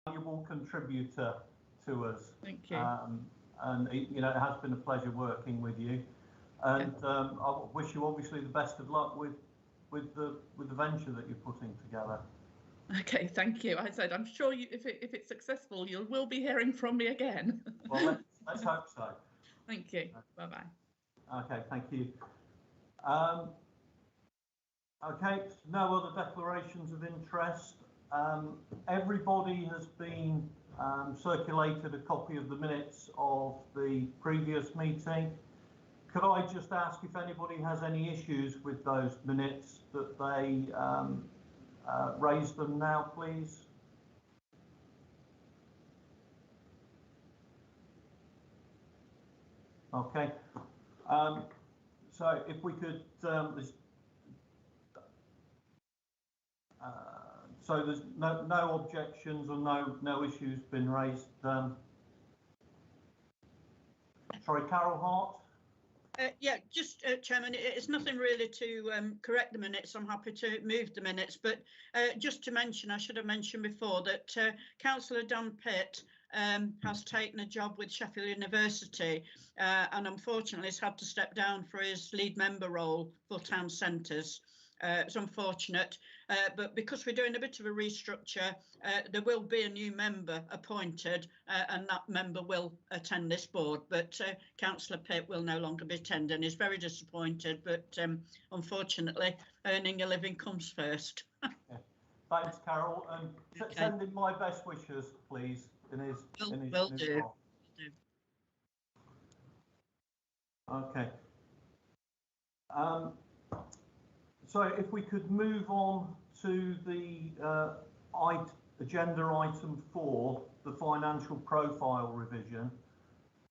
valuable contributor to us. Thank you. And it has been a pleasure working with you. And I wish you obviously the best of luck with the venture that you're putting together. Okay, thank you. I said I'm sure if it's successful, you will be hearing from me again. Well, let's hope so. Thank you. Bye bye. Okay, thank you. Okay, no other declarations of interest. Everybody has been circulated a copy of the minutes of the previous meeting. Could I just ask if anybody has any issues with those minutes that they raise them now, please? Okay. So if we could, so there's no objections or no issues been raised. Sorry, Carol Hart. Yeah, just Chairman, it's nothing really to correct the minutes. I'm happy to move the minutes, but just to mention, I should have mentioned before that Councillor Dan Pitt has taken a job with Sheffield University and unfortunately has had to step down for his lead member role for town centres. It's unfortunate, but because we're doing a bit of a restructure, there will be a new member appointed and that member will attend this board, but Councillor Pitt will no longer be attending. He's very disappointed, but unfortunately earning a living comes first. Yeah. Thanks, Carol, and send in my best wishes, please, in his Will do. Okay. So if we could move on to the agenda item 4, the financial profile revision.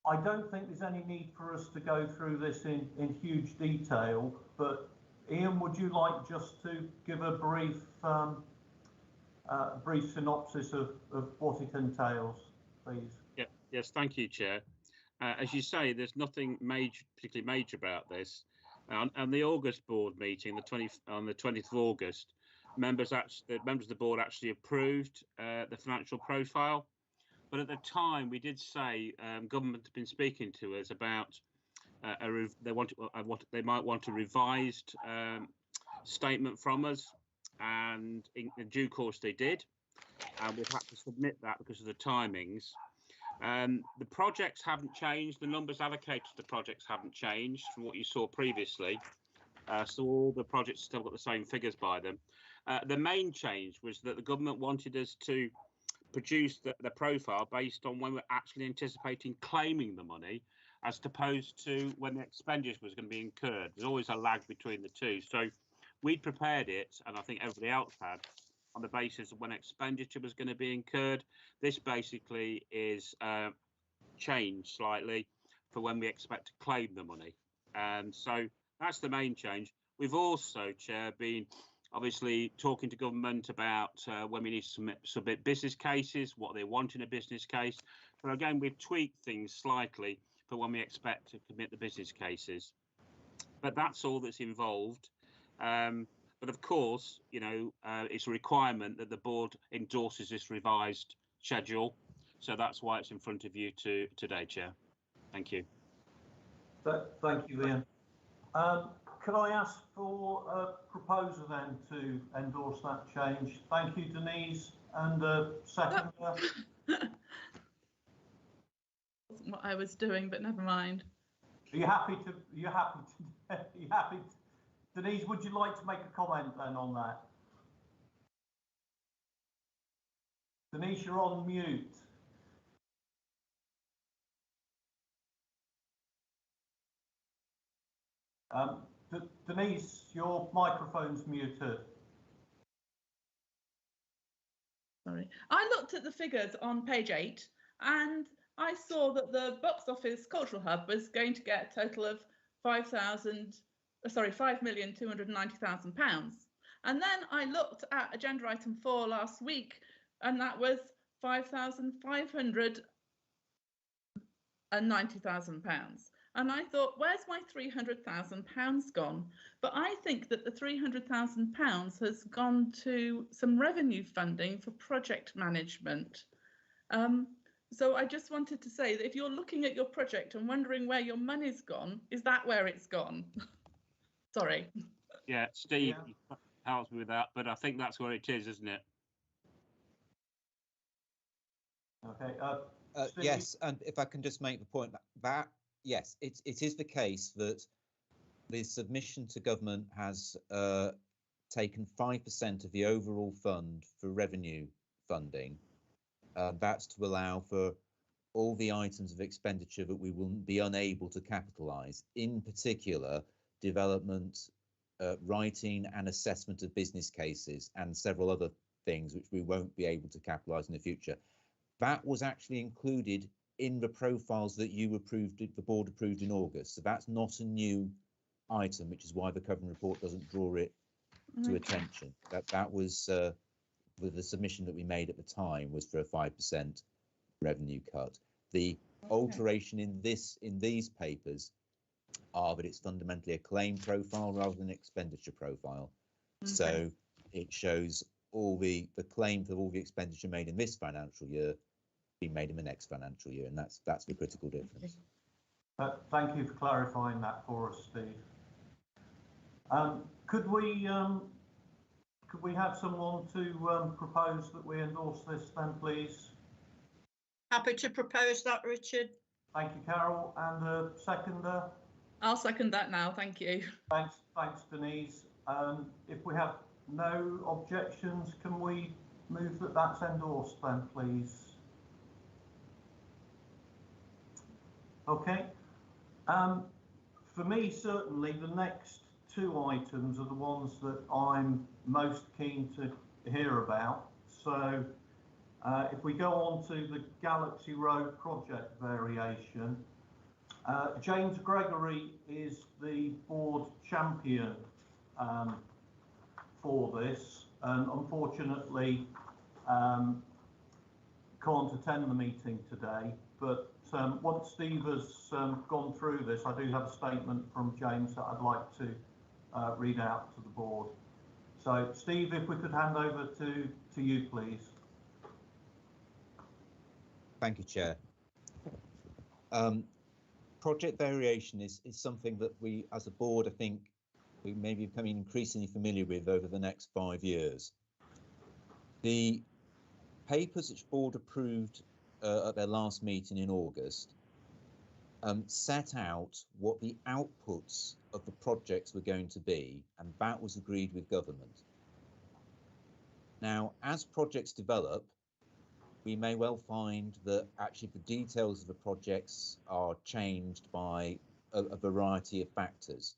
I don't think there's any need for us to go through this in huge detail, but Ian, would you like just to give a brief synopsis of what it entails, please? Yeah, yes, thank you, Chair. As you say, there's nothing particularly major about this. On the August board meeting, on the 20th of August, members of the board actually approved the financial profile. But at the time, we did say government had been speaking to us about they might want a revised statement from us, and in due course they did, and we've had to submit that because of the timings. The projects haven't changed. The numbers allocated to the projects haven't changed from what you saw previously. So all the projects still got the same figures by them. The main change was that the government wanted us to produce the profile based on when we're actually anticipating claiming the money, as opposed to when the expenditure was going to be incurred. There's always a lag between the two. So we'd prepared it, and I think everybody else had, on the basis of when expenditure was going to be incurred. This basically is changed slightly for when we expect to claim the money. So that's the main change. We've also, Chair, been obviously talking to government about when we need to submit business cases, what they want in a business case. But again, we've tweaked things slightly for when we expect to submit the business cases. But that's all that's involved. But of course, it's a requirement that the board endorses this revised schedule. So that's why it's in front of you today, Chair. Thank you. Thank you, Ian. Can I ask for a proposer then to endorse that change? Thank you, Denise. And second. Wasn't what I was doing, but never mind. Are you happy to? Denise, would you like to make a comment then on that? Denise, you're on mute. Denise, your microphone's muted. Sorry. I looked at the figures on page 8 and I saw that the Box Office Cultural Hub was going to get a total of £5,290,000. And then I looked at agenda item 4 last week, and that was £5,590,000. And I thought, where's my £300,000 gone? But I think that the £300,000 has gone to some revenue funding for project management. So I just wanted to say that if you're looking at your project and wondering where your money's gone, is that where it's gone? Sorry. Yeah, Steve Yeah. helps me with that, but I think that's where it is, isn't it? Okay. Steve? Yes, and if I can just make the point that yes, it is the case that the submission to government has taken 5% of the overall fund for revenue funding. That's to allow for all the items of expenditure that we will be unable to capitalise, in particular development, writing and assessment of business cases and several other things which we won't be able to capitalise in the future. That was actually included in the profiles that you approved, the board approved in August. So that's not a new item, which is why the covering report doesn't draw it to attention. That was with the submission that we made at the time was for a 5% revenue cut. The alteration in these papers are that it's fundamentally a claim profile rather than an expenditure profile. Okay. So it shows all the claim for all the expenditure made in this financial year being made in the next financial year, and that's the critical difference. Thank you for clarifying that for us, Steve. Could we have someone to propose that we endorse this then, please? Happy to propose that, Richard. Thank you, Carol. And a seconder? I'll second that now. Thank you. Thanks, Denise. If we have no objections, can we move that that's endorsed then, please? Okay. For me, certainly, the next two items are the ones that I'm most keen to hear about. So if we go on to the Galaxy Road project variation, James Gregory is the board champion for this, and unfortunately can't attend the meeting today, but once Steve has gone through this, I do have a statement from James that I'd like to read out to the board. So Steve, if we could hand over to you, please. Thank you, Chair. Project variation is something that we, as a board, I think we may be becoming increasingly familiar with over the next 5 years. The papers which board approved at their last meeting in August set out what the outputs of the projects were going to be, and that was agreed with government. Now, as projects develop, we may well find that actually the details of the projects are changed by a variety of factors.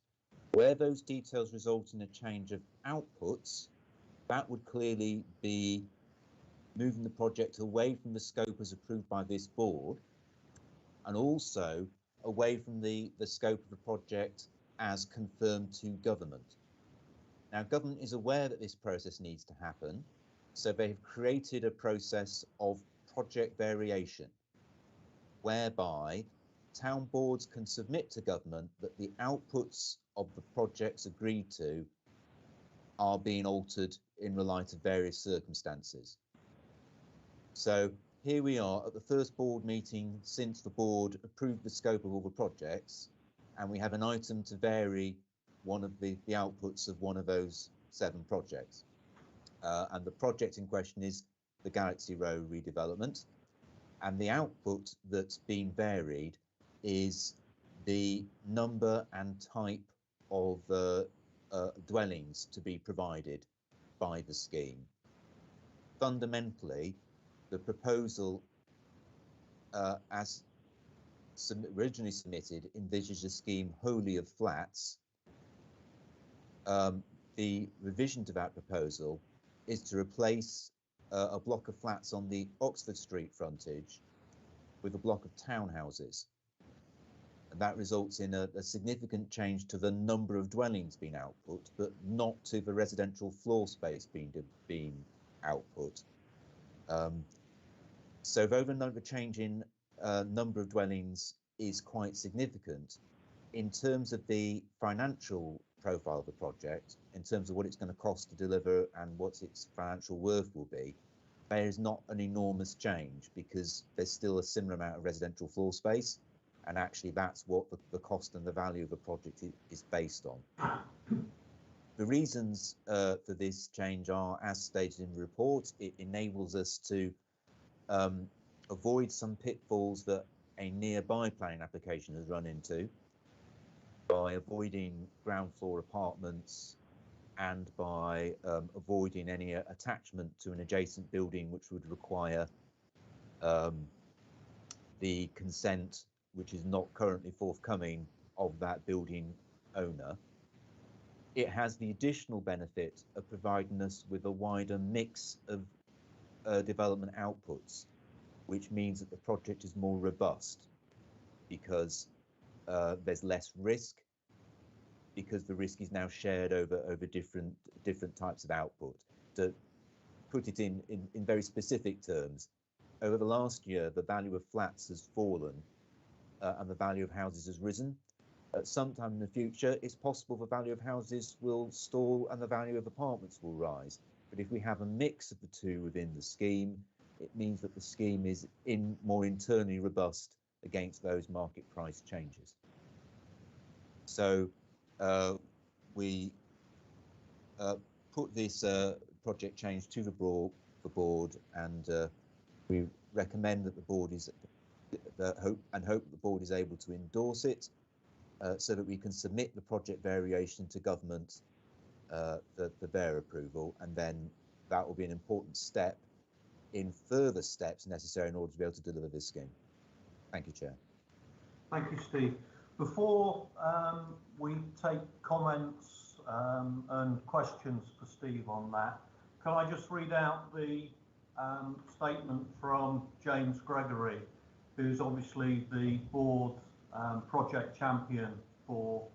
Where those details result in a change of outputs, that would clearly be moving the project away from the scope as approved by this board, and also away from the scope of the project as confirmed to government. Now, government is aware that this process needs to happen, so they have created a process of project variation, whereby town boards can submit to government that the outputs of the projects agreed to are being altered in the light of various circumstances. So here we are at the first board meeting since the board approved the scope of all the projects, and we have an item to vary one of the outputs of one of those 7 projects. And the project in question is the Galaxy Road redevelopment, and the output that's been varied is the number and type of dwellings to be provided by the scheme. Fundamentally, the proposal as originally submitted envisaged a scheme wholly of flats. The revision to that proposal is to replace a block of flats on the Oxford Street frontage with a block of townhouses. And that results in a significant change to the number of dwellings being output, but not to the residential floor space being output. So though the change in number of dwellings is quite significant, in terms of the financial profile of the project, in terms of what it's going to cost to deliver and what its financial worth will be, there is not an enormous change because there's still a similar amount of residential floor space, and actually that's what the cost and the value of a project is based on. The reasons for this change are, as stated in the report, it enables us to avoid some pitfalls that a nearby planning application has run into by avoiding ground floor apartments and by avoiding any attachment to an adjacent building which would require the consent, which is not currently forthcoming, of that building owner. It has the additional benefit of providing us with a wider mix of development outputs, which means that the project is more robust because there's less risk, because the risk is now shared over different types of output. To put it in very specific terms, over the last year, the value of flats has fallen and the value of houses has risen. At some time in the future, it's possible the value of houses will stall and the value of apartments will rise. But if we have a mix of the two within the scheme, it means that the scheme is more internally robust against those market price changes. So we put this project change to the board, and we recommend that the board hope that the board is able to endorse it, so that we can submit the project variation to government for their approval, and then that will be an important step in further steps necessary in order to be able to deliver this scheme. Thank you, Chair. Thank you, Steve. Before we take comments and questions for Steve on that, can I just read out the statement from James Gregory, who's obviously the board project champion for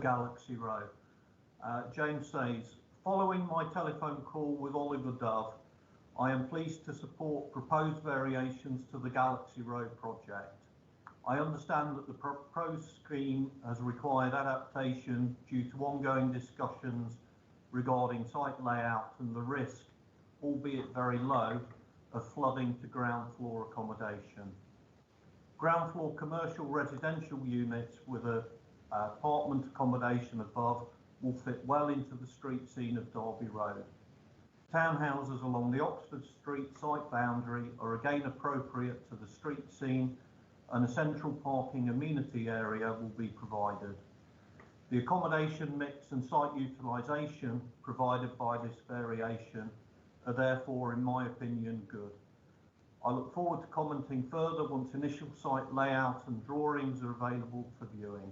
Galaxy Road. James says, following my telephone call with Oliver Dove, I am pleased to support proposed variations to the Galaxy Road project. I understand that the proposed scheme has required adaptation due to ongoing discussions regarding site layout and the risk, albeit very low, of flooding to ground floor accommodation. Ground floor commercial residential units with a apartment accommodation above will fit well into the street scene of Derby Road. Townhouses along the Oxford Street site boundary are again appropriate to the street scene, and a central parking amenity area will be provided. The accommodation mix and site utilisation provided by this variation are therefore, in my opinion, good. I look forward to commenting further once initial site layout and drawings are available for viewing.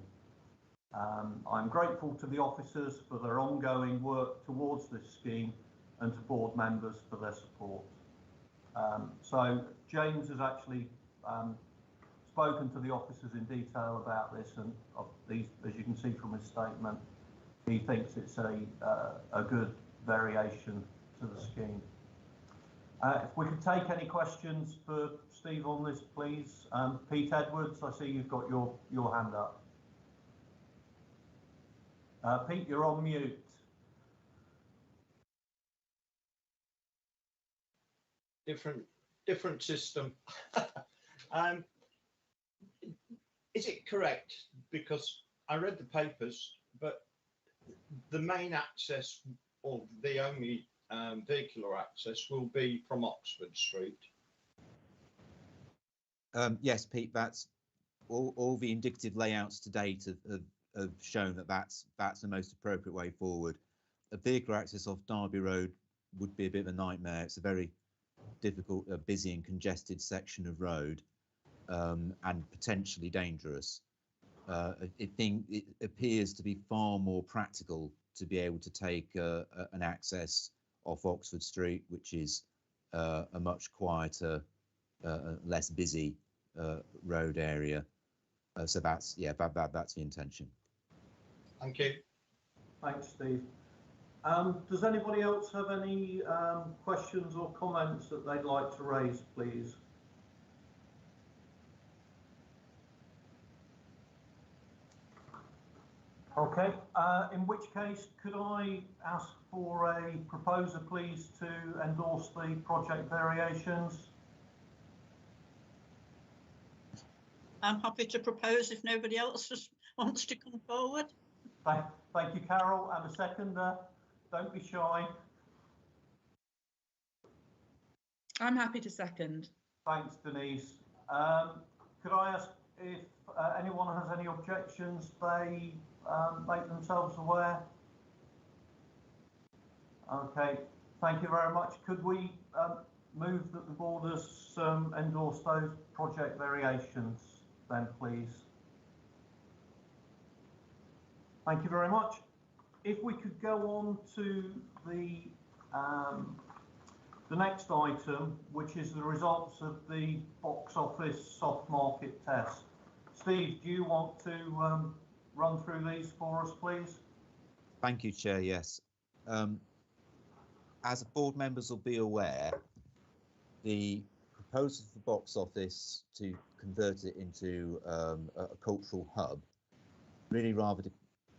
I'm grateful to the officers for their ongoing work towards this scheme and to board members for their support. So James has actually spoken to the officers in detail about this, and as you can see from his statement, he thinks it's a good variation to the scheme. If we could take any questions for Steve on this, please. Pete Edwards, I see you've got your hand up. Pete, you're on mute. Different system. Is it correct, because I read the papers, but the main access, or the only vehicular access, will be from Oxford Street? Yes, Pete, that's all the indicative layouts to date have shown that that's the most appropriate way forward. A vehicular access off Derby Road would be a bit of a nightmare. It's a very difficult, busy and congested section of road, and potentially dangerous. It appears to be far more practical to be able to take an access off Oxford Street, which is a much quieter, less busy road area. So that's the intention. Thank you. Thanks, Steve. Does anybody else have any questions or comments that they'd like to raise, please? Okay, in which case, could I ask for a proposer, please, to endorse the project variations? I'm happy to propose if nobody else wants to come forward. Thank you, Carol. And a seconder, don't be shy. I'm happy to second. Thanks, Denise. Could I ask if anyone has any objections, they make themselves aware? Okay, thank you very much. Could we move that the board has endorsed those project variations then, please? Thank you very much. If we could go on to the next item, which is the results of the box office soft market test. Steve, do you want to run through these for us, please? Thank you, Chair. Yes. As board members will be aware, the proposal for the box office to convert it into a cultural hub, really rather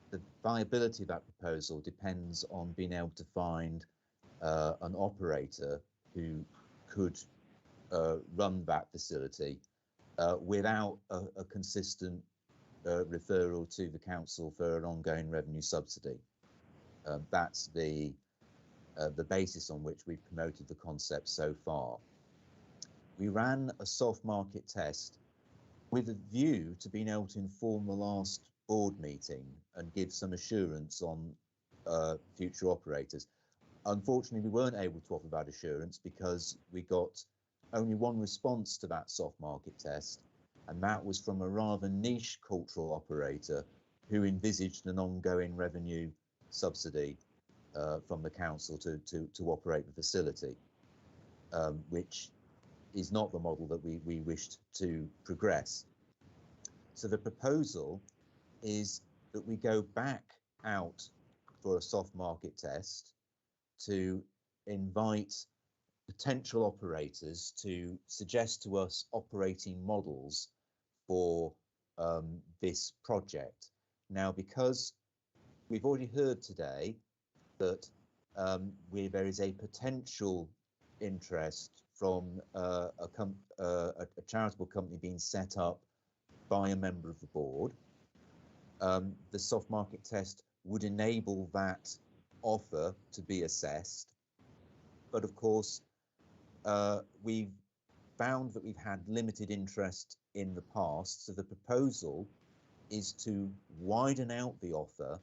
the viability of that proposal depends on being able to find an operator who could run that facility without a consistent referral to the council for an ongoing revenue subsidy. That's the basis on which we've promoted the concept so far. We ran a soft market test with a view to being able to inform the last board meeting and give some assurance on future operators. Unfortunately, we weren't able to offer that assurance because we got only one response to that soft market test, and that was from a rather niche cultural operator who envisaged an ongoing revenue subsidy from the council to operate the facility, which is not the model that we wished to progress. So the proposal is that we go back out for a soft market test to invite potential operators to suggest to us operating models for this project. Now, because we've already heard today that there is a potential interest from a charitable company being set up by a member of the board, the soft market test would enable that offer to be assessed. But of course, we've found that we've had limited interest in the past, so the proposal is to widen out the offer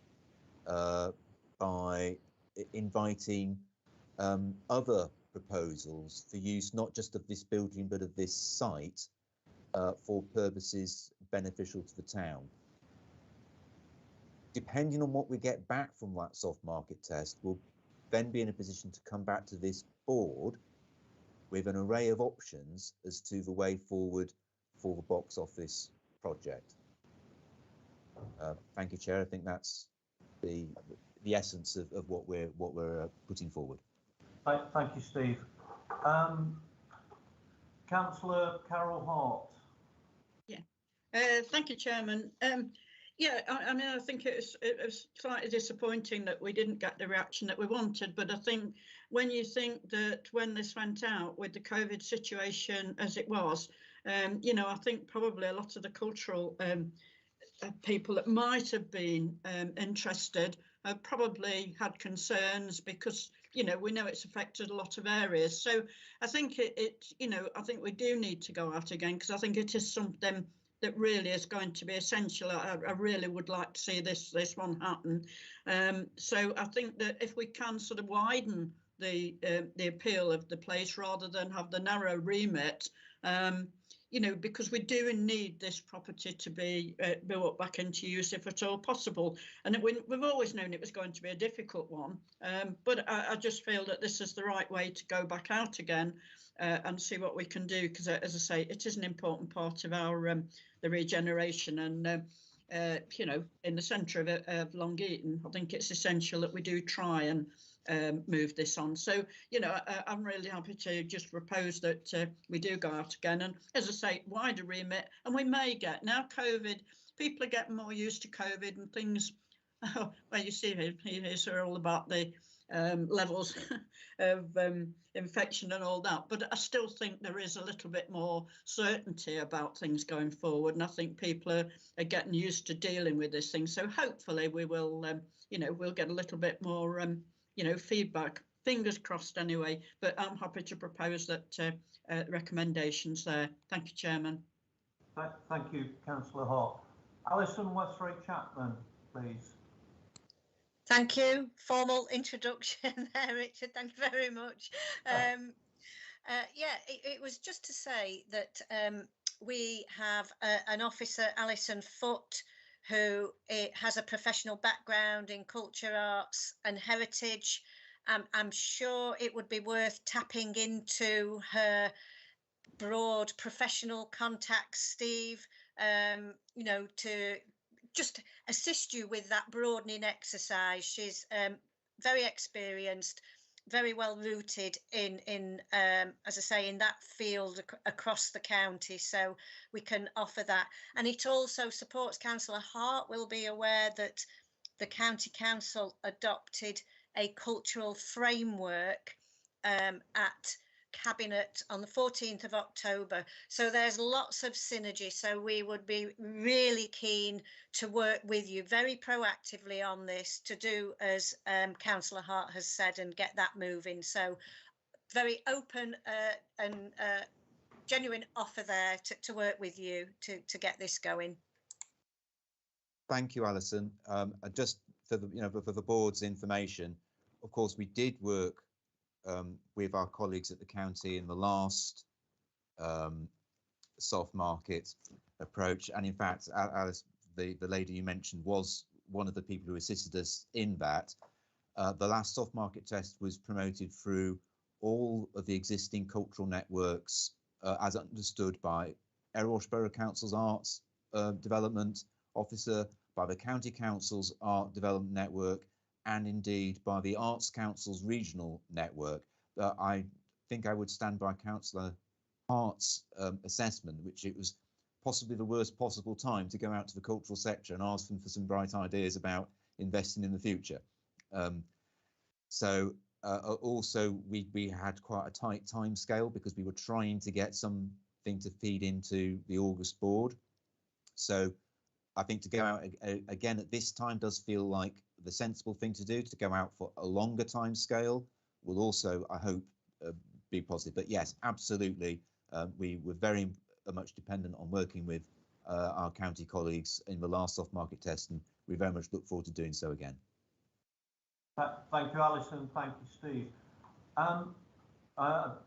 by inviting other proposals for use not just of this building but of this site for purposes beneficial to the town. Depending on what we get back from that soft market test, we'll then be in a position to come back to this board with an array of options as to the way forward for the box office project. Thank you, Chair. I think that's the essence of what we're putting forward. Thank you, Steve. Councillor Carol Hart. Yeah, thank you, Chairman. Yeah, I mean, I think it was slightly disappointing that we didn't get the reaction that we wanted, but I think when you think that when this went out with the COVID situation as it was, you know, I think probably a lot of the cultural people that might have been interested probably had concerns because, you know, we know it's affected a lot of areas. So I think you know, I think we do need to go out again because I think it is something that really is going to be essential. I really would like to see this one happen. So I think that if we can sort of widen the appeal of the place rather than have the narrow remit, you know, because we do need this property to be brought back into use if at all possible. And we've always known it was going to be a difficult one, but I just feel that this is the right way to go back out again and see what we can do, because as I say, it is an important part of our the regeneration, and you know, in the centre of Long Eaton, I think it's essential that we do try and move this on. So, you know, I'm really happy to just propose that we do go out again, and as I say, wider remit, and we may get, now COVID, people are getting more used to COVID and things well, you see, it's all about the levels of infection and all that. But I still think there is a little bit more certainty about things going forward, and I think people are getting used to dealing with this thing. So hopefully we will, we'll get a little bit more, feedback. Fingers crossed, anyway. But I'm happy to propose that recommendations there. Thank you, Chairman. Thank you, Councillor Hart. Alison Westray Chapman, please. Thank you. Formal introduction there, Richard. Thank you very much. It was just to say that we have an officer, Alison Foote, who has a professional background in culture, arts and heritage. I'm sure it would be worth tapping into her broad professional contacts, Steve, to just assist you with that broadening exercise. She's very experienced, very well rooted in as I say, in that field across the county, so we can offer that. And it also supports. Councillor Hart will be aware that the County Council adopted a cultural framework at Cabinet on the 14th of October. So there's lots of synergy. So we would be really keen to work with you very proactively on this, to do as Councillor Hart has said, and get that moving. So very open and genuine offer there to work with you to get this going. Thank you, Alison. Just for the board's information, of course, we did work with our colleagues at the county in the last soft market approach, and in fact, Alice, the lady you mentioned, was one of the people who assisted us in that. The last soft market test was promoted through all of the existing cultural networks as understood by Erewash Borough Council's Arts Development Officer, by the County Council's Art Development Network, and indeed by the Arts Council's regional network. I think I would stand by Councillor Hart's assessment, which it was possibly the worst possible time to go out to the cultural sector and ask them for some bright ideas about investing in the future. Also, we had quite a tight time scale because we were trying to get something to feed into the August board. So I think to go out again at this time does feel like the sensible thing to do. To go out for a longer time scale will also, I hope, be positive. But yes, absolutely, we were very much dependent on working with our county colleagues in the last soft market test, and we very much look forward to doing so again. Thank you, Alison. Thank you, Steve.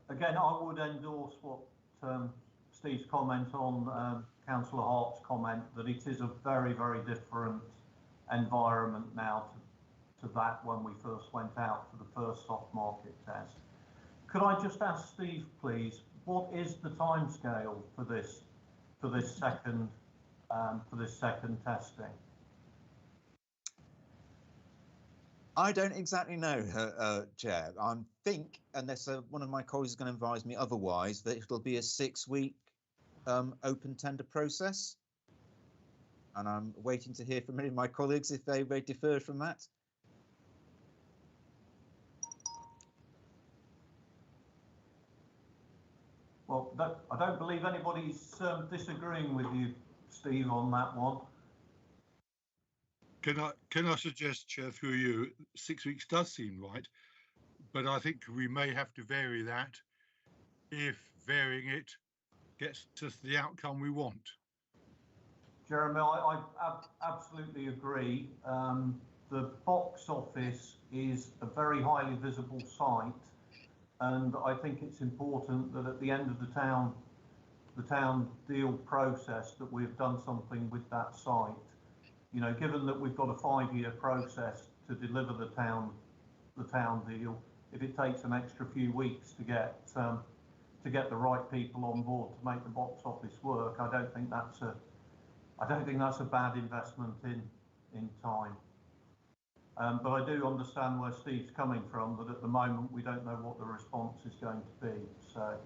Again, I would endorse what Steve's comment on Councillor Hart's comment, that it is a very, very different environment now to that when we first went out for the first soft market test. Could I just ask Steve, please, what is the timescale for this second testing? I don't exactly know, Chair. I think, unless one of my colleagues is going to advise me otherwise, that it'll be a 6-week open tender process. And I'm waiting to hear from many of my colleagues if they may differ from that. Well, I don't believe anybody's disagreeing with you, Steve, on that one. Can I suggest, Chair, through you, 6 weeks does seem right, but I think we may have to vary that if varying it gets us the outcome we want. Jeremy, I absolutely agree. The box office is a very highly visible site, and I think it's important that at the end of the town deal process that we've done something with that site. You know, given that we've got a 5-year process to deliver the town deal, if it takes an extra few weeks to get the right people on board to make the box office work, I don't think that's a bad investment in time. But I do understand where Steve's coming from, that at the moment we don't know what the response is going to be. So,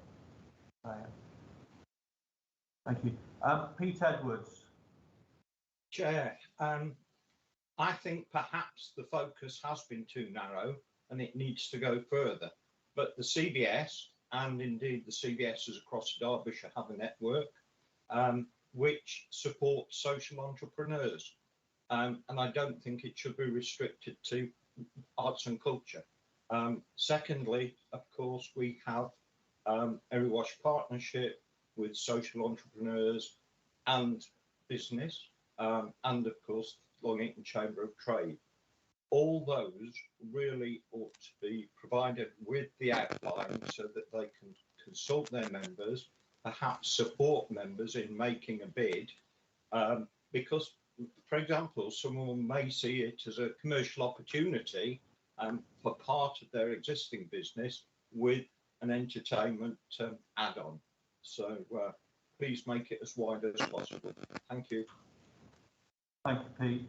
thank you. Pete Edwards. Chair, I I think perhaps the focus has been too narrow and it needs to go further. But the CBS and indeed the CBSs across Derbyshire have a network which supports social entrepreneurs. And I don't think it should be restricted to arts and culture. Secondly, of course, we have Erewash Partnership with social entrepreneurs and business, and of course, Long Eaton Chamber of Trade. All those really ought to be provided with the outline so that they can consult their members, perhaps support members in making a bid, because, for example, someone may see it as a commercial opportunity for part of their existing business with an entertainment add-on. So please make it as wide as possible. Thank you. Thank you, Pete.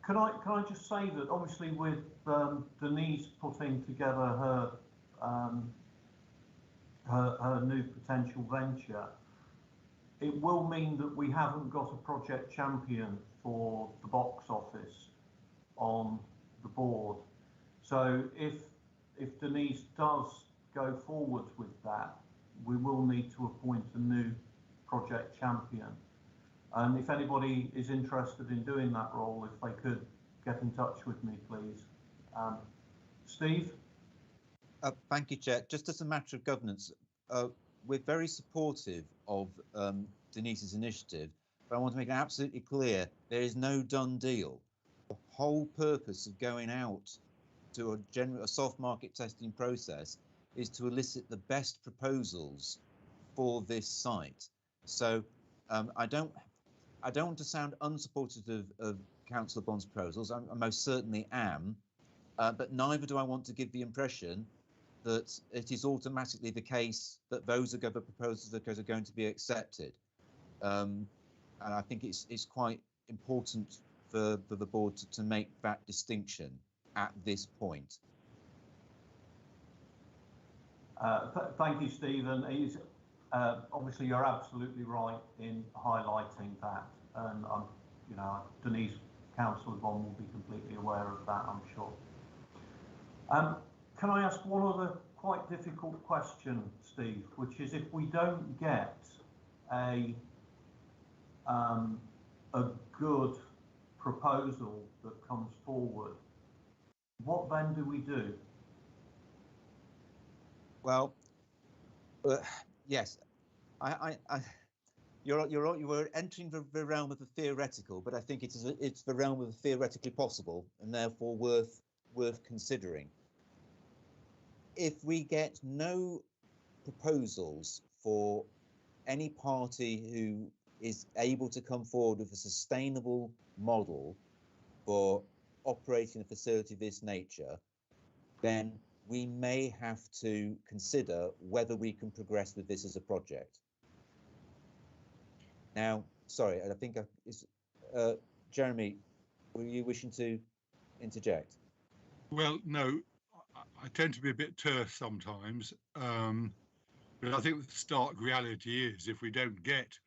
Can I just say that obviously with Denise putting together her new potential venture, it will mean that we haven't got a project champion for the box office on the board. So if Denise does go forward with that, we will need to appoint a new project champion. And if anybody is interested in doing that role, if they could get in touch with me, please. Steve? Thank you, Chair. Just as a matter of governance, we're very supportive of Denise's initiative, but I want to make it absolutely clear there is no done deal. The whole purpose of going out to a soft market testing process is to elicit the best proposals for this site. So I don't want to sound unsupportive of Councillor Bond's proposals. I most certainly am, but neither do I want to give the impression that it is automatically the case that those are the proposals that are going to be accepted. And I think it's quite important for the board to make that distinction at this point. Thank you, Stephen. Obviously, you're absolutely right in highlighting that, and Denise, Councillor Bond will be completely aware of that, I'm sure. Can I ask one other quite difficult question, Steve, which is if we don't get a good proposal that comes forward, what then do we do? Well, yes, you're entering the realm of the theoretical, but I think it's the realm of the theoretically possible, and therefore worth considering. If we get no proposals for any party who is able to come forward with a sustainable model for operating a facility of this nature, then we may have to consider whether we can progress with this as a project. Now, sorry, I think Jeremy, were you wishing to interject? Well, no, I tend to be a bit terse sometimes, but I think the stark reality is if we don't get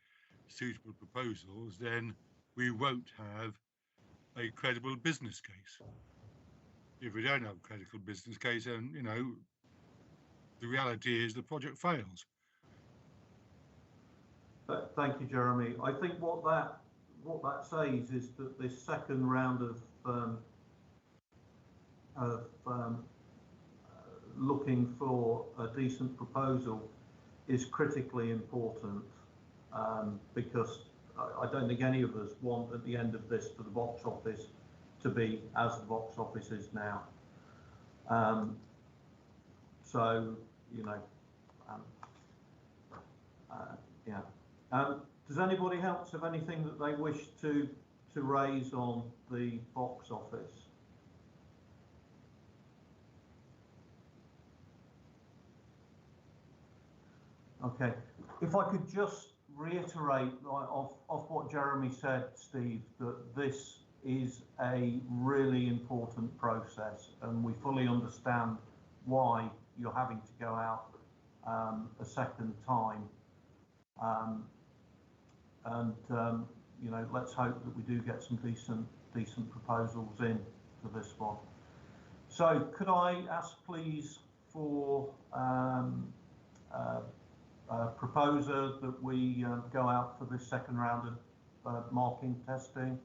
suitable proposals, then we won't have a credible business case. If we don't have a credible business case, then, the reality is the project fails. Thank you, Jeremy. I think what that says is that this second round of looking for a decent proposal is critically important, because I don't think any of us want at the end of this for the box office to be as the box office is now. Does anybody else have anything that they wish to raise on the box office? Okay, if I could just reiterate of what Jeremy said, Steve, that this is a really important process, and we fully understand why you're having to go out a second time. You know, let's hope that we do get some decent proposals in for this one. So could I ask please for a proposer that we go out for this second round of marking testing?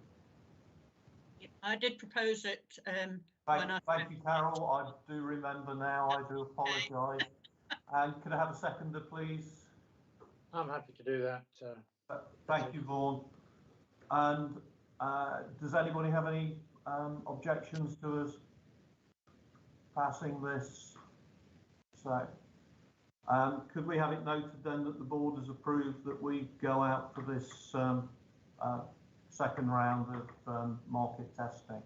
I did propose it. Thank you, Carol. I do remember now. I do apologise. And could I have a seconder, please? I'm happy to do that. Thank you, Vaughan. And does anybody have any objections to us passing this? So, could we have it noted then that the board has approved that we go out for this second round of market testing?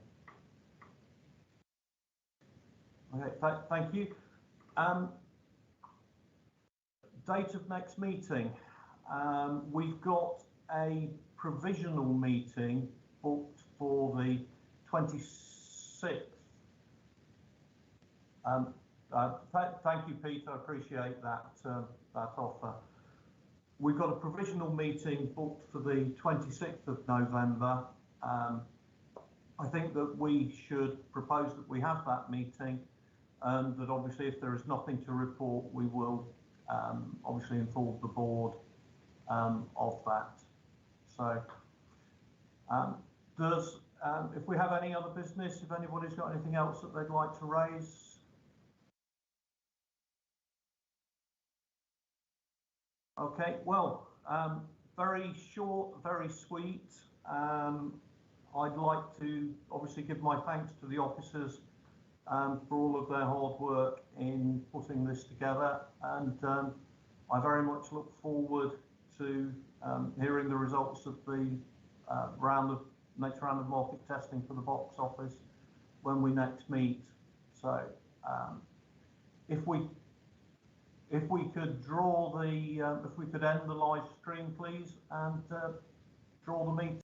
Okay, thank you. Date of next meeting. We've got a provisional meeting booked for the 26th. Thank you, Peter. I appreciate that offer. We've got a provisional meeting booked for the 26th of November. I think that we should propose that we have that meeting, and that obviously if there is nothing to report, we will obviously inform the board of that. So if we have any other business, if anybody's got anything else that they'd like to raise? Okay, well, very short, very sweet. I'd like to obviously give my thanks to the officers for all of their hard work in putting this together, and I very much look forward to hearing the results of the next round of market testing for the box office when we next meet. So if we could end the live stream, please, and draw the meeting.